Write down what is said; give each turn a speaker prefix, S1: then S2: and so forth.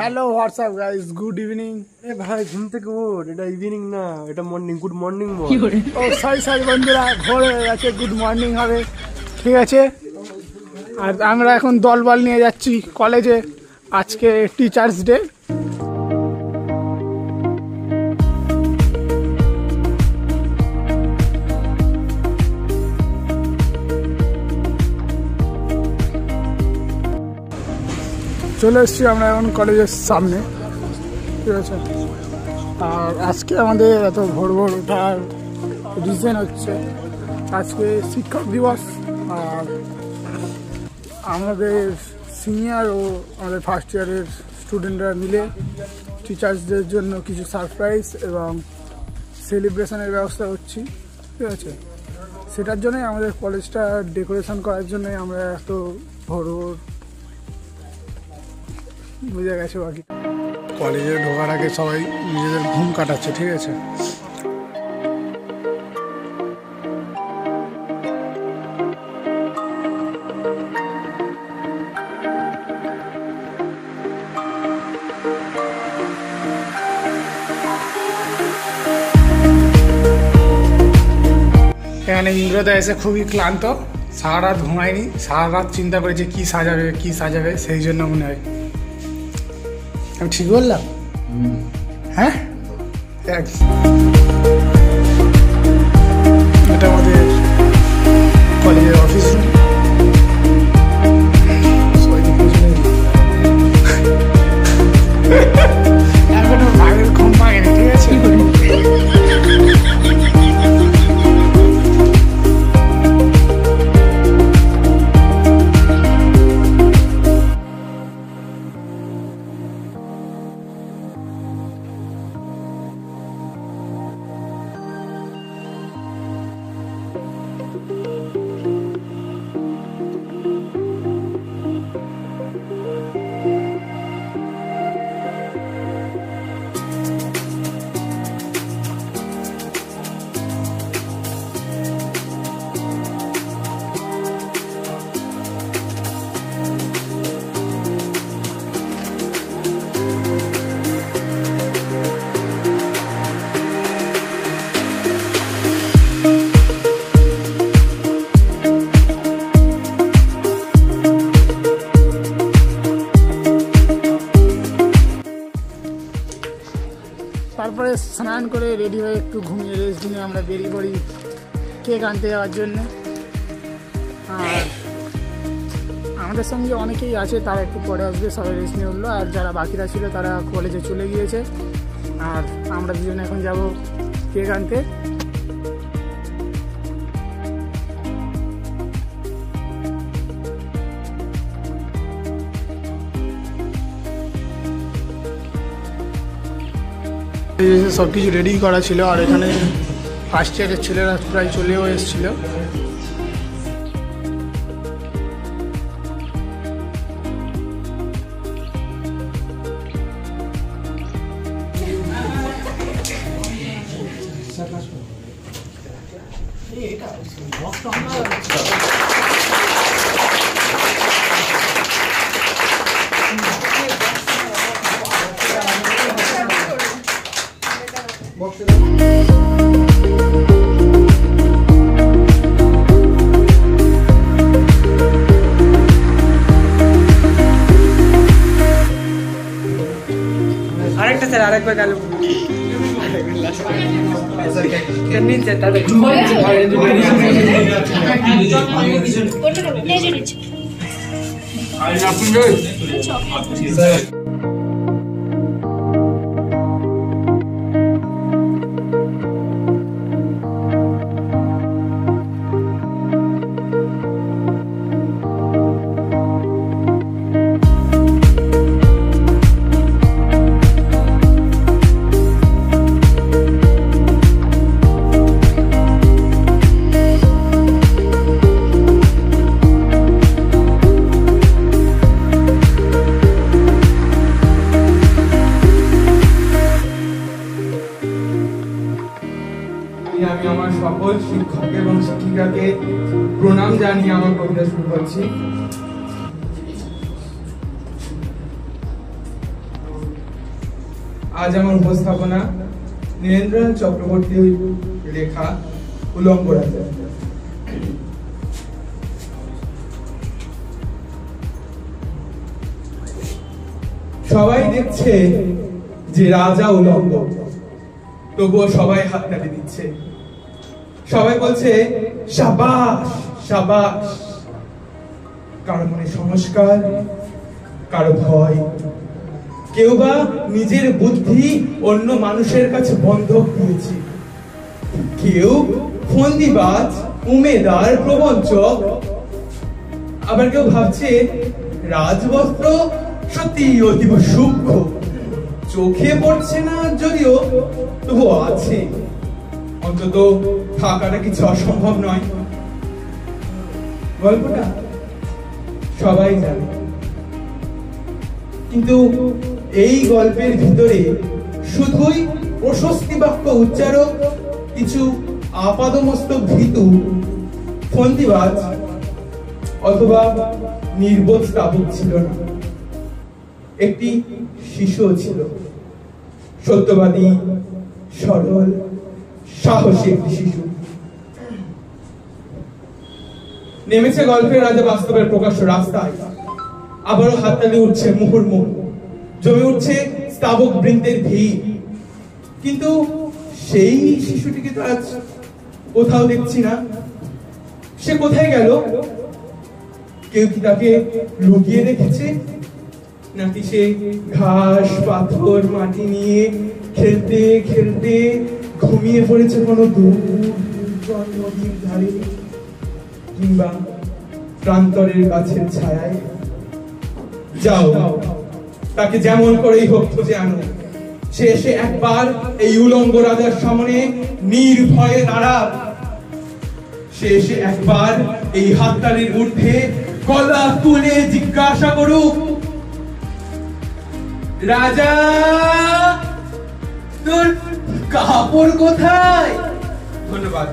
S1: Hello WhatsApp guys, good evening.
S2: এ ভাই ঘুম থেকে ওঠ, এটা ইভিনিং না, এটা মর্নিং। গুড মর্নিং বল।
S1: ও সরি বন্ধুরা, ভোর হয়ে গেছে, গুড মর্নিং হবে, ঠিক আছে। আর আমরা এখন দলবল নিয়ে যাচ্ছি কলেজে, আজকে টিচার্স ডে। চলে এসেছি আমরা এখন কলেজের সামনে, ঠিক আছে। আর আজকে আমাদের এত ভোর ভোর ওঠার রিজন হচ্ছে আজকে শিক্ষক দিবস। আর আমাদের সিনিয়র ও আমাদের ফার্স্ট ইয়ারের স্টুডেন্টরা মিলে টিচার্সদের জন্য কিছু সারপ্রাইজ এবং সেলিব্রেশনের ব্যবস্থা করছি, ঠিক আছে। সেটার জন্যই আমাদের কলেজটা ডেকোরেশন করার জন্যই আমরা এত ভোর ভোর, বুঝে গেছে। বাকি কলেজে ঢোকার আগে সবাই নিজেদের ঘুম কাটাচ্ছে, ঠিক আছে। এখানে ইন্দ্রদা এসে খুবই ক্লান্ত, সারা রাত ঘুমায়নি, সারা রাত চিন্তা করেছে কি সাজাবে সেই জন্য মনে হয়। আমি ঠিক বললাম? হ্যাঁ, এটা আমাদের কলেজের অফিস রুম। এখনো ভাগের ঘুম ভাঙেনি, ঠিক আছে। তারপরে স্নান করে রেডি হয়ে একটু ঘুমিয়ে রেস্ট নিয়ে আমরা বেরিয়ে পড়ি কেক আনতে যাওয়ার জন্য। আর আমাদের সঙ্গে অনেকেই আছে, তারা একটু পরে আসবে, সবাই রেস্ট নিয়ে উঠলো। আর যারা বাকিরা ছিল তারা কলেজে চলে গিয়েছে। আর আমরা দুজনে এখন যাব কেক আনতে। সব কিছু রেডি করা ছিল। আর এখানে ফার্স্ট ইয়ারের ছেলেরা প্রায় চলেও এসেছিল।
S3: আরেকটা স্যার, আরেকবার গেল আমি আমার সকল শিক্ষক এবং শিক্ষিকাকে প্রণাম জানিয়ে আমার কবিতা শুরু করছি। আজ আমার উপস্থাপনা নীরেন্দ্রনাথ চক্রবর্তীর লেখা উলঙ্গ রাজা। সবাই দেখছে যে রাজা উলঙ্গ, তবুও সবাই হাততালি দিচ্ছে। সবাই বলছে শাবাশ শাবাশ। কারো মনে সংস্কার, কারো ভয়, কেউ বা নিজের বুদ্ধি অন্য মানুষের কাছে বন্ধক দিয়েছে, কেউ ফন্দিবাজ, উমেদার, প্রবঞ্চক, আবার কেউ ভাবছে রাজবস্ত্র সত্যি অতীব সূক্ষ্ম, চোখে পড়ছে না যদিও তবু আছে, অন্তত থাকাটা কিছু অসম্ভব নয়। গল্পটা সবাই জানে, কিন্তু এই গল্পের ভিতরে শুধুই প্রশস্তি বাক্য উচ্চারক কিছু আপাদমস্তক ভীতু, ফন্দিবাজ অথবা নির্বোধ স্থাপক ছিল না, একটি শিশুও ছিল, সত্যবাদী, সরল, সাহসী একটি শিশু। নেমেছে গল্পের রাজা বাস্তবের প্রকাশ্য রাস্তায়, আবারও হাততালি উঠছে মুহুর্মুহু, জমে উঠছে স্তাবক বৃন্দের ভিড়। কিন্তু সেই শিশুটিকে তো আজ কোথাও দেখছি না। সে কোথায় গেল? কেউ কি তাকে লুকিয়ে রেখেছে, নাকি সে ঘাস, পাথর, মাটি নিয়ে খেলতে খেলতে ঘুমিয়ে পড়েছে কোনো দূর নদীর ধারে, কিংবা প্রান্তরের গাছের ছায়ায়? যাও, তাকে যেমন করেই হোক খুঁজে আনো। সে এসে একবার এই উলঙ্গ রাজার সামনে নির্ভয়ে দাঁড়াক। সে এসে একবার এই হাততালির ঊর্ধ্বে গলা তুলে জিজ্ঞাসা করুক, রাজা তোর কাপড় কোথায়? ধন্যবাদ।